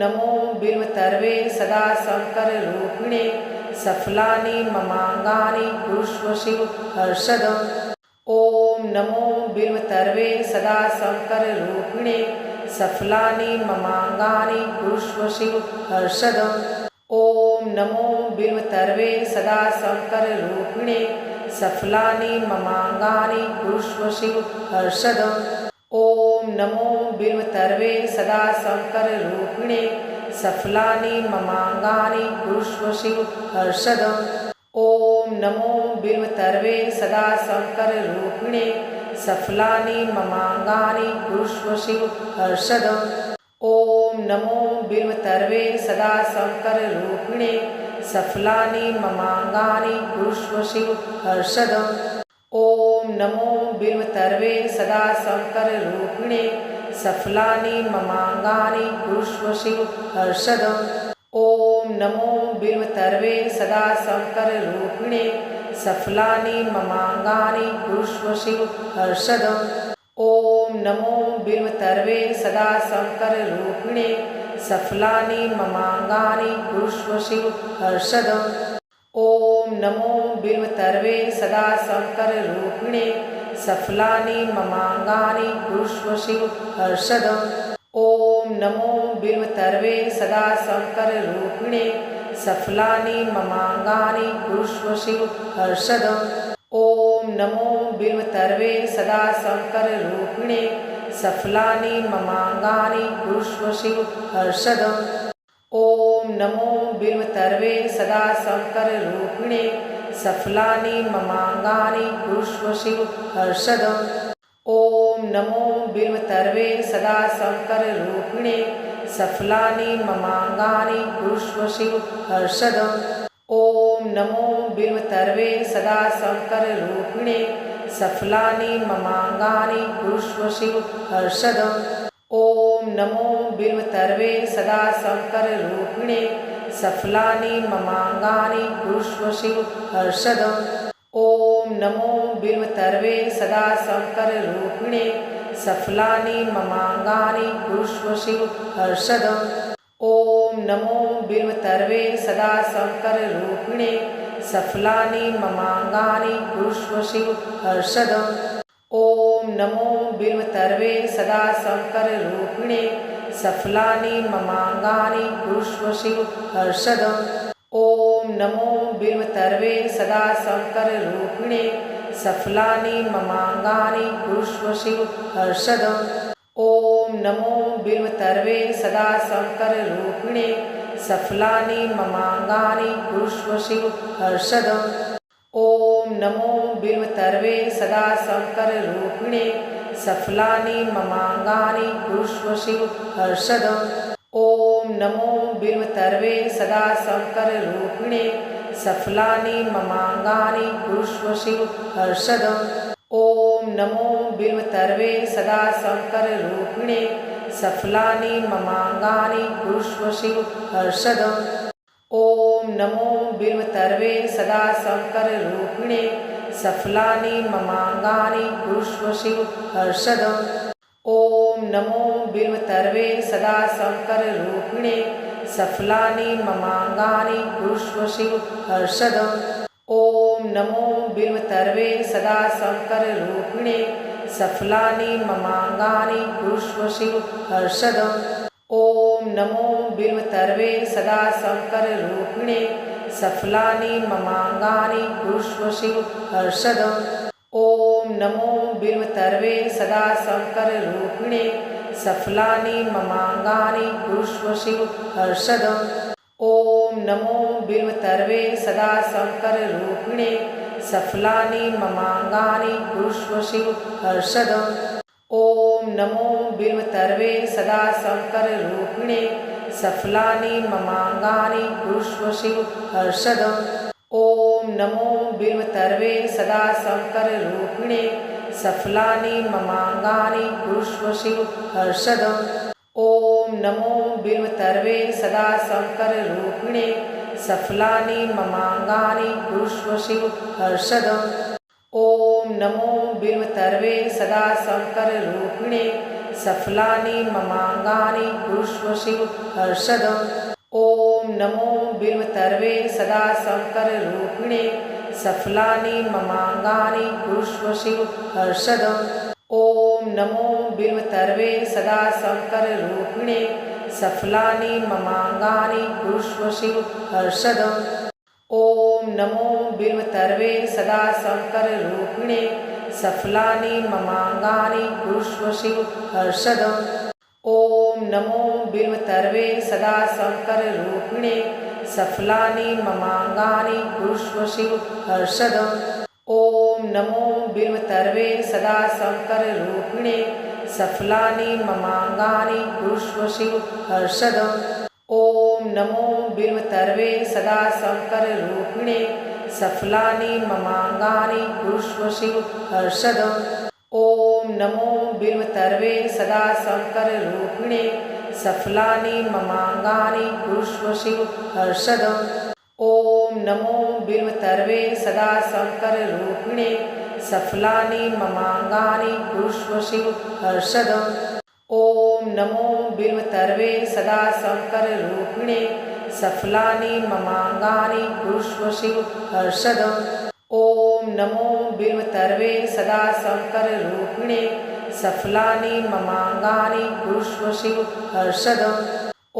नमो बिल्वतर्वे सदा शङ्कररूपिणे सफलानि ममाङ्गानि कुरुष्व शिव हर्षद। ॐ नमो बिल्वतर्वे सदा शङ्कररूपिणे सफलानि ममाङ्गानि कुरुष्व शिव हर्षद। ॐ नमो बिल्वतर्वे सदा शङ्कररूपिणे सफलानि ममाङ्गानि कुरुष्व शिव हर्षद। ॐ नमो बिल्वतर्वे सदा शङ्कररूपिणे सफलानि ममाङ्गानि कुरुष्व शिव हर्षद। ॐ नमो बिल्वतर्वे सदा शङ्कररूपिणे सफलानि ममाङ्गानि कुरुष्व शिव हर्षद। ॐ नमो बिल्वतर्वे सदा शङ्कररूपिणे सफलानि ममाङ्गानि कुरुष्व शिव हर्षद। ॐ नमो बिल्वतर्वे सदा शङ्कररूपिणे सफलानि ममाङ्गानि कुरुष्व शिव हर्षद। ॐ नमो बिल्वतर्वे सदा शङ्कररूपिणे सफलानि ममाङ्गानि कुरुष्व शिव हर्षद। ॐ नमो बिल्वतर्वे सदा शङ्कररूपिणे सफलानि ममाङ्गानि कुरुष्व शिव हर्षद। ॐ नमो बिल्वतर्वे सदा शङ्कररूपिणे सफलानि ममाङ्गानि कुरुष्व शिव हर्षद। ॐ नमो बिल्वतर्वे सदा शङ्कररूपिणे सफलानि ममाङ्गानि कुरुष्व शिव हर्षद। ॐ नमो बिल्वतर्वे सदा शङ्कररूपिणे सफलानि ममाङ्गानि कुरुष्व शिव हर्षद। ॐ नमो बिल्वतर्वे सदा शङ्कररूपिणे सफलानि ममाङ्गानि कुरुष्व शिव हर्षद। ॐ नमो बिल्वतर्वे सदा शङ्कररूपिणे सफलानि ममाङ्गानि कुरुष्व शिव हर्षद। ॐ नमो बिल्वतर्वे सदा शङ्कररूपिणे सफलानि ममाङ्गानि कुरुष्व शिव हर्षद। ॐ नमो बिल्वतर्वे सदा शङ्कररूपिणे सफलानि ममाङ्गानि कुरुष्व शिव हर्षद। ॐ नमो बिल्वतर्वे सदा शङ्कररूपिणे सफलानि ममाङ्गानि कुरुष्व शिव हर्षद। ॐ नमो बिल्वतर्वे सदा शङ्कररूपिणे सफलानि ममाङ्गानि कुरुष्व शिव हर्षद। ॐ नमो बिल्वतर्वे सदा शङ्कररूपिणे सफलानि ममाङ्गानि कुरुष्व शिव हर्षद। ॐ नमो बिल्वतर्वे सदा शङ्कररूपिणे सफलानि ममाङ्गानि कुरुष्व शिव हर्षद। ॐ नमो बिल्वतर्वे सदा शङ्कररूपिणे सफलानि ममाङ्गानि कुरुष्व शिव हर्षद। ॐ नमो बिल्वतर्वे सदा शङ्कररूपिणे सफलानि ममाङ्गानि कुरुष्व शिव हर्षद। ॐ नमो बिल्वतर्वे सदा शङ्कररूपिणे सफलानि ममाङ्गानि कुरुष्व शिव हर्षद। ॐ नमो बिल्वतर्वे सदा शङ्कररूपिणे सफलानि ममाङ्गानि कुरुष्व शिव हर्षद। ॐ नमो बिल्वतर्वे सदा शङ्कररूपिणे सफलानि ममाङ्गानि कुरुष्व शिव हर्षद। ॐ नमो बिल्वतर्वे सदा शङ्कररूपिणे सफलानि ममाङ्गानि कुरुष्व शिव हर्षद। ॐ नमो बिल्वतर्वे सदा शङ्कररूपिणे सफलानि ममाङ्गानि कुरुष्व शिव हर्षद। ॐ नमो बिल्वतर्वे सदा शङ्कररूपिणे सफलानि ममाङ्गानि कुरुष्व शिव हर्षद। ॐ नमो बिल्वतर्वे सदा शङ्कररूपिणे सफलानि ममाङ्गानि कुरुष्व शिव हर्षद। ॐ नमो बिल्वतर्वे सदा शङ्कररूपिणे सफलानि ममाङ्गानि कुरुष्व शिव हर्षद। ॐ नमो बिल्वतर्वे सदा शङ्कररूपिणे सफलानि ममाङ्गानि कुरुष्व शिव हर्षद। ॐ नमो बिल्वतर्वे सदा शङ्कररूपिणे सफलानि ममाङ्गानि कुरुष्व शिव हर्षद। ॐ नमो बिल्वतर्वे सदा शङ्कररूपिणे सफलानि ममाङ्गानि कुरुष्व शिव हर्षद। ॐ नमो बिल्वतर्वे सदा शङ्कररूपिणे सफलानि ममाङ्गानि कुरुष्व शिव हर्षदम् ॐ नमो बिल्वतर्वे सदा शङ्कररूपिणे सफलानि ममाङ्गानि कुरुष्व शिव हर्षदम् ॐ नमो बिल्वतर्वे सदा शङ्कररूपिणे सफलानि ममाङ्गानि कुरुष्व शिव हर्षदम् ॐ नमो बिल्वतर्वे सदा शङ्कररूपिणे सफलानि ममाङ्गानि कुरुष्व शिव हर्षदम् ॐ नमो बिल्वतर्वे सदा शङ्कररूपिणे सफलानि ममाङ्गानि कुरुष्व शिव हर्षदम् ॐ नमो बिल्वतर्वे सदा शङ्कररूपिणे सफलानि ममाङ्गानि कुरुष्व शिव हर्षदम् ॐ नमो बिल्वतर्वे सदा शङ्कररूपिणे सफलानि ममाङ्गानि कुरुष्व शिव हर्षदम् ॐ नमो बिल्वतर्वे सदा शङ्कररूपिणे सफलानि ममाङ्गानि कुरुष्व शिव हर्षदम् ॐ नमो बिल्वतर्वे सदा शङ्कररूपिणे सफलानि ममाङ्गानि कुरुष्व शिव हर्षदम् ॐ नमो बिल्वतर्वे सदा शङ्कररूपिणे सफलानि ममाङ्गानि कुरुष्व शिव हर्षदम् ॐ नमो बिल्वतर्वे सदा शङ्कररूपिणे सफलानि ममाङ्गानि कुरुष्व शिव हर्षदम्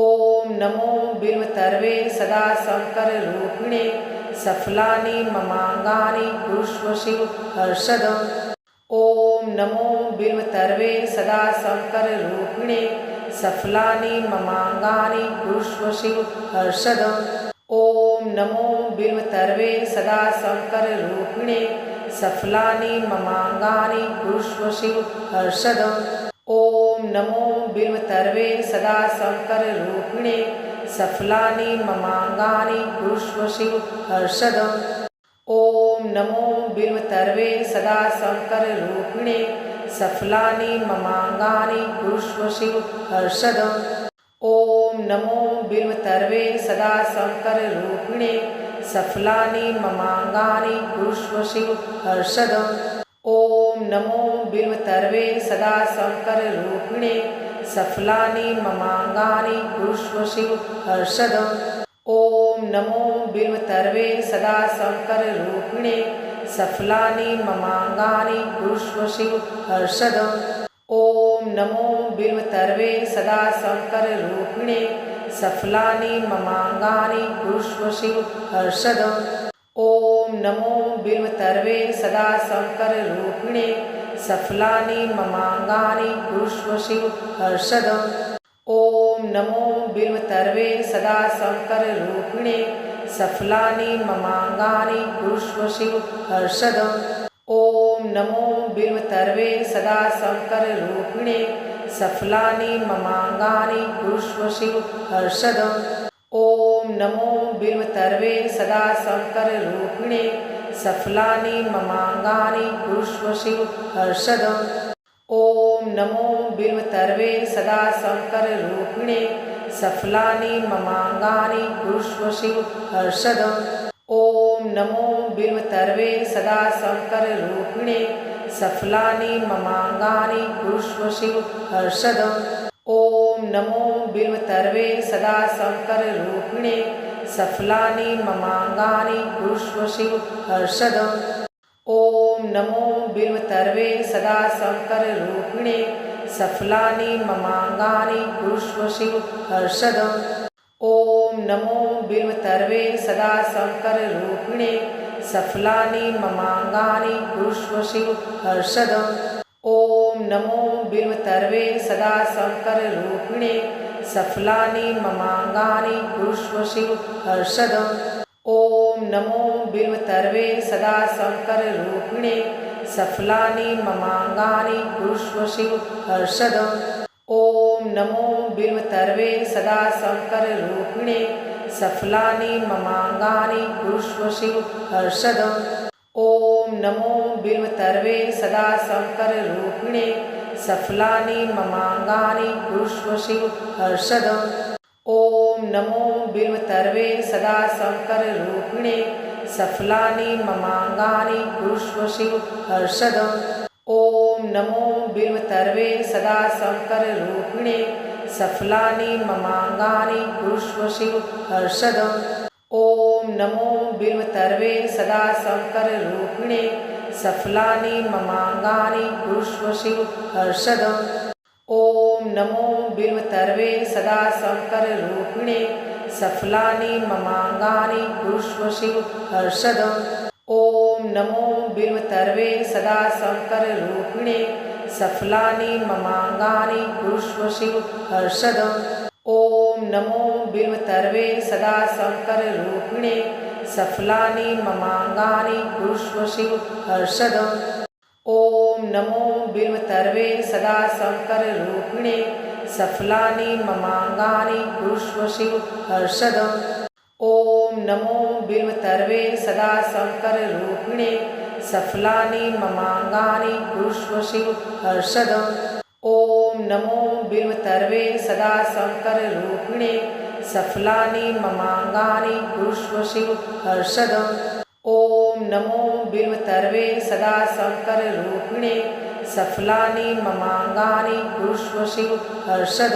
ॐ नमो बिल्वतर्वे सदा शङ्कररूपिणे सफलानि ममाङ्गानि कुरुष्व शिव हर्षदम् ॐ नमो बिल्वतर्वे सदा शङ्कररूपिणे सफलानि ममाङ्गानि कुरुष्व शिव हर्षदम् ॐ नमो बिल्वतर्वे सदा शङ्कररूपिणे सफलानि ममाङ्गानि कुरुष्व शिव हर्षदम् ॐ नमो बिल्वतर्वे सदा शङ्कररूपिणे सफलानि ममाङ्गानि कुरुष्व शिव हर्षदम् ॐ नमो बिल्वतर्वे सदा शङ्कररूपिणे सफलानि ममाङ्गानि कुरुष्व शिव हर्षदम् ॐ नमो बिल्वतर्वे सदा शङ्कररूपिणे सफलानि ममाङ्गानि कुरुष्व शिव हर्षदम् ॐ नमो बिल्वतर्वे सदा शङ्कररूपिणे सफलानि ममाङ्गानि कुरुष्व शिव हर्षदम् ॐ नमो बिल्वतर्वे सदा शङ्कररूपिणे सफलानि ममाङ्गानि कुरुष्व शिव हर्षदम् ॐ नमो बिल्वतर्वे सदा शङ्कररूपिणे सफलानि ममाङ्गानि कुरुष्व शिव हर्षदम् ॐ नमो बिल्वतर्वे सदा शङ्कररूपिणे सफलानि ममाङ्गानि कुरुष्व शिव हर्षदम् ॐ नमो बिल्वतर्वे सदा शङ्कररूपिणे सफलानि ममाङ्गानि कुरुष्व शिव हर्षदम् ॐ नमो बिल्वतर्वे सदा शङ्कररूपिणे सफलानि ममाङ्गानि कुरुष्व शिव हर्षदम् ॐ नमो बिल्वतर्वे सदा शङ्कररूपिणे सफलानि ममाङ्गानि कुरुष्व शिव हर्षदम् ॐ नमो बिल्वतर्वे सदा शङ्कररूपिणे सफलानि ममाङ्गानि कुरुष्व शिव हर्षदम् ॐ नमो बिल्वतर्वे सदा शङ्कररूपिणे सफलानि ममाङ्गानि कुरुष्व शिव हर्षदम् ॐ नमो बिल्वतर्वे सदा शङ्कररूपिणे सफलानि ममाङ्गानि कुरुष्व शिव हर्षदम् ॐ नमो बिल्वतर्वे सदा शङ्कररूपिणे सफलानि ममाङ्गानि कुरुष्व शिव हर्षदम् ॐ नमो बिल्वतर्वे सदा शङ्कररूपिणे सफलानि ममाङ्गानि कुरुष्व शिव हर्षदम् ॐ नमो बिल्वतर्वे सदा शङ्कररूपिणे सफलानि ममाङ्गानि कुरुष्व शिव हर्षदम् ॐ नमो बिल्वतर्वे सदा शङ्कररूपिणे सफलानि ममाङ्गानि कुरुष्व शिव हर्षदम् ॐ नमो बिल्वतर्वे सदा शङ्कररूपिणे सफलानि ममाङ्गानि कुरुष्व शिव हर्षदम् ॐ नमो बिल्वतर्वे सदा शङ्कररूपिणे सफलानि ममाङ्गानि कुरुष्व शिव हर्षदम् ॐ नमो बिल्वतर्वे सदा शङ्कररूपिणे सफलानि ममाङ्गानि कुरुष्व शिव हर्षदम् ॐ नमो बिल्वतर्वे सदा शङ्कररूपिणे सफलानि ममाङ्गानि कुरुष्व शिव हर्षद। ॐ नमो बिल्वतर्वे सदा शङ्कररूपिणे सफलानि ममाङ्गानि कुरुष्व शिव हर्षद। ॐ नमो बिल्वतर्वे सदा शङ्कररूपिणे सफलानि ममाङ्गानि कुरुष्व शिव हर्षद। ॐ नमो बिल्वतर्वे सदा शङ्कररूपिणे सफलानि ममाङ्गानि कुरुष्व शिव हर्षद। ॐ नमो बिल्वतर्वे सदा शङ्कररूपिणे सफलानि ममाङ्गानि कुरुष्व शिव हर्षद। ॐ नमो बिल्वतर्वे सदा शङ्कररूपिणे सफलानि ममाङ्गानि कुरुष्व शिव हर्षद। ॐ नमो बिल्वतर्वे सदा शङ्कररूपिणे सफलानि ममाङ्गानि कुरुष्व शिव हर्षद। ॐ नमो बिल्वतर्वे सदा शङ्कररूपिणे सफलानि ममाङ्गानि कुरुष्व शिव हर्षद। ॐ नमो बिल्वतर्वे सदा शङ्कररूपिणे सफलानि ममाङ्गानि कुरुष्व शिव हर्षद।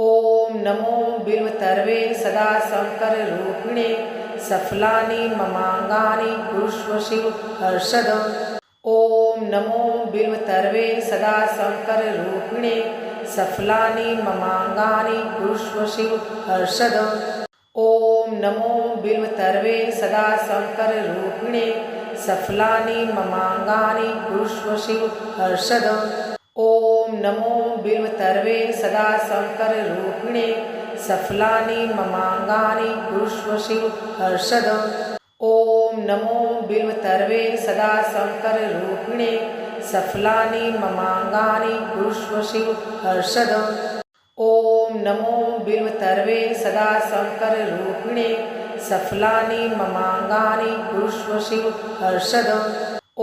ॐ नमो बिल्वतर्वे सदा शङ्कररूपिणे सफलानि ममाङ्गानि कुरुष्व शिव हर्षद। ॐ नमो बिल्वतर्वे सदा शङ्कररूपिणे सफलानि ममाङ्गानि कुरुष्व शिव हर्षद। ॐ नमो बिल्वतर्वे सदा शङ्कररूपिणे सफलानि ममाङ्गानि कुरुष्व शिव हर्षद। ॐ नमो बिल्वतर्वे सदा शङ्कररूपिणे सफलानि ममाङ्गानि कुरुष्व शिव हर्षद। ॐ नमो बिल्वतर्वे सदा शङ्कररूपिणे सफलानि ममाङ्गानि कुरुष्व शिव हर्षद। ॐ नमो बिल्वतर्वे सदा शङ्कररूपिणे सफलानि ममाङ्गानि कुरुष्व शिव हर्षद।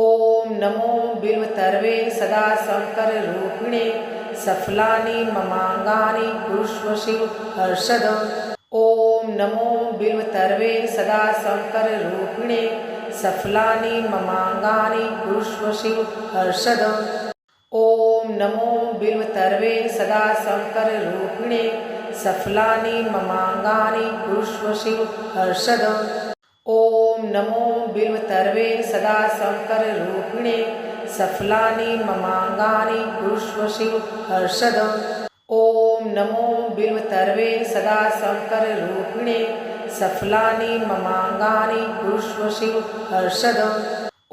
ॐ नमो बिल्वतर्वे सदा शङ्कररूपिणे सफलानि ममाङ्गानि कुरुष्व शिव हर्षद। ॐ नमो बिल्वतर्वे सदा शङ्कररूपिणे सफलानि ममाङ्गानि कुरुष्व शिव हर्षद। ॐ नमो बिल्वतर्वे सदा शङ्कररूपिणे सफलानि ममाङ्गानि कुरुष्व शिव हर्षद। ॐ नमो बिल्वतर्वे सदा शङ्कररूपिणे सफलानि ममाङ्गानि कुरुष्व शिव हर्षद। ॐ नमो बिल्वतर्वे सदा शङ्कररूपिणे सफलानि ममाङ्गानि कुरुष्व शिव हर्षद।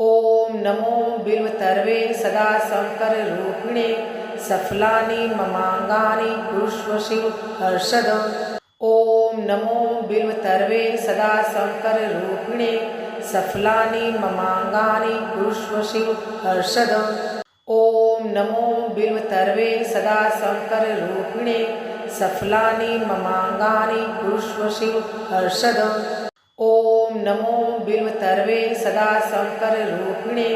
ॐ नमो बिल्वतर्वे सदा शङ्कररूपिणे सफलानि ममाङ्गानि कुरुष्व शिव हर्षद। ॐ नमो बिल्वतर्वे सदा शङ्कररूपिणे सफलानि ममाङ्गानि कुरुष्व शिव हर्षद। ॐ नमो बिल्वतर्वे सदा शङ्कररूपिणे सफलानि ममाङ्गानि कुरुष्व शिव हर्षद। ॐ नमो बिल्वतर्वे सदा शङ्कररूपिणे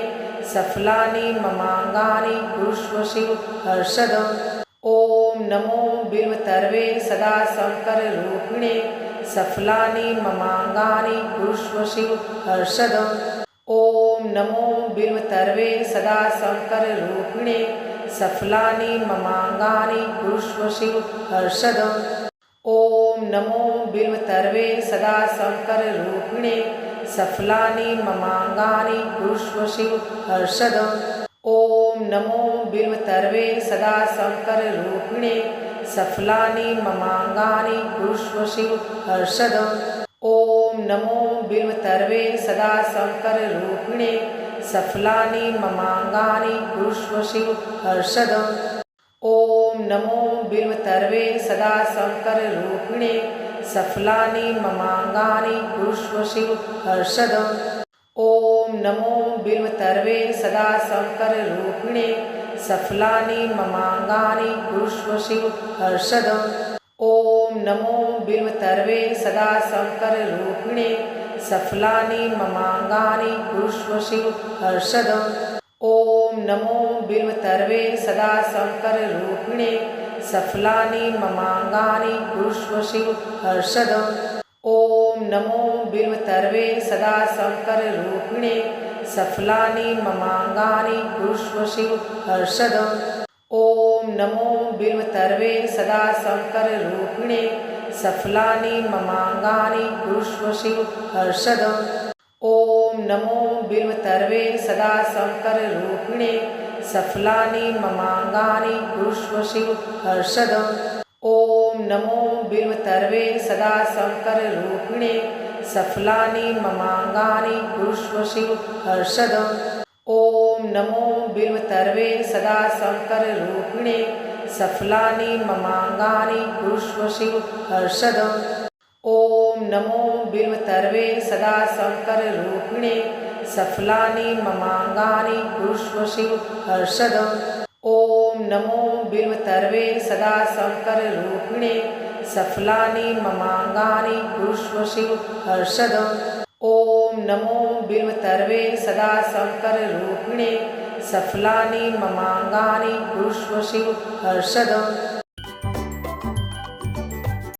सफलानि ममाङ्गानि कुरुष्व शिव हर्षद। ॐ नमो बिल्वतर्वे सदा शङ्कररूपिणे सफलानि ममाङ्गानि कुरुष्व शिव हर्षद। ॐ नमो बिल्वतर्वे सदा शङ्कररूपिणे सफलानि ममाङ्गानि कुरुष्व शिव हर्षद। ॐ नमो बिल्वतर्वे सदा शङ्कररूपिणे सफलानि ममाङ्गानि कुरुष्व शिव हर्षद। ॐ नमो बिल्वतर्वे सदा शङ्कररूपिणे सफलानि ममाङ्गानि कुरुष्व शिव हर्षद। ॐ नमो बिल्वतर्वे सदा शङ्कररूपिणे सफलानि ममाङ्गानि कुरुष्व शिव हर्षद। ॐ नमो बिल्वतर्वे सदा शङ्कररूपिणे सफलानि ममाङ्गानि कुरुष्व शिव हर्षद। ॐ नमो बिल्वतर्वे सदा शङ्कररूपिणे सफलानि ममाङ्गानि कुरुष्व शिव हर्षद। ॐ नमो बिल्वतर्वे सदा शङ्कररूपिणे सफलानि ममाङ्गानि कुरुष्व शिव हर्षद। ॐ नमो बिल्वतर्वे सदा शङ्कररूपिणे सफलानि ममाङ्गानि कुरुष्व शिव हर्षद। ॐ नमो बिल्वतर्वे सदा शङ्कररूपिणे सफलानि ममाङ्गानि कुरुष्व शिव हर्षद। ॐ नमो बिल्वतर्वे सदा शङ्कररूपिणे सफलानि ममाङ्गानि कुरुष्व शिव हर्षद। ॐ नमो बिल्वतर्वे सदा शङ्कररूपिणे सफलानि ममाङ्गानि कुरुष्व शिव हर्षद। ॐ नमो बिल्वतर्वे सदा शङ्कररूपिणे सफलानि ममाङ्गानि कुरुष्व शिव हर्षद। ॐ नमो बिल्वतर्वे सदा शङ्कररूपिणे सफलानि ममाङ्गानि कुरुष्व शिव हर्षद। ॐ नमो बिल्वतर्वे सदा शङ्कररूपिणे सफलानि ममाङ्गानि कुरुष्व शिव हर्षद। ॐ नमो बिल्वतर्वे सदा शङ्कररूपिणे सफलानि ममाङ्गानि कुरुष्व शिव हर्षद। ॐ नमो बिल्वतर्वे सदा शङ्कररूपिणे सफलानि ममाङ्गानि कुरुष्व शिव हर्षद।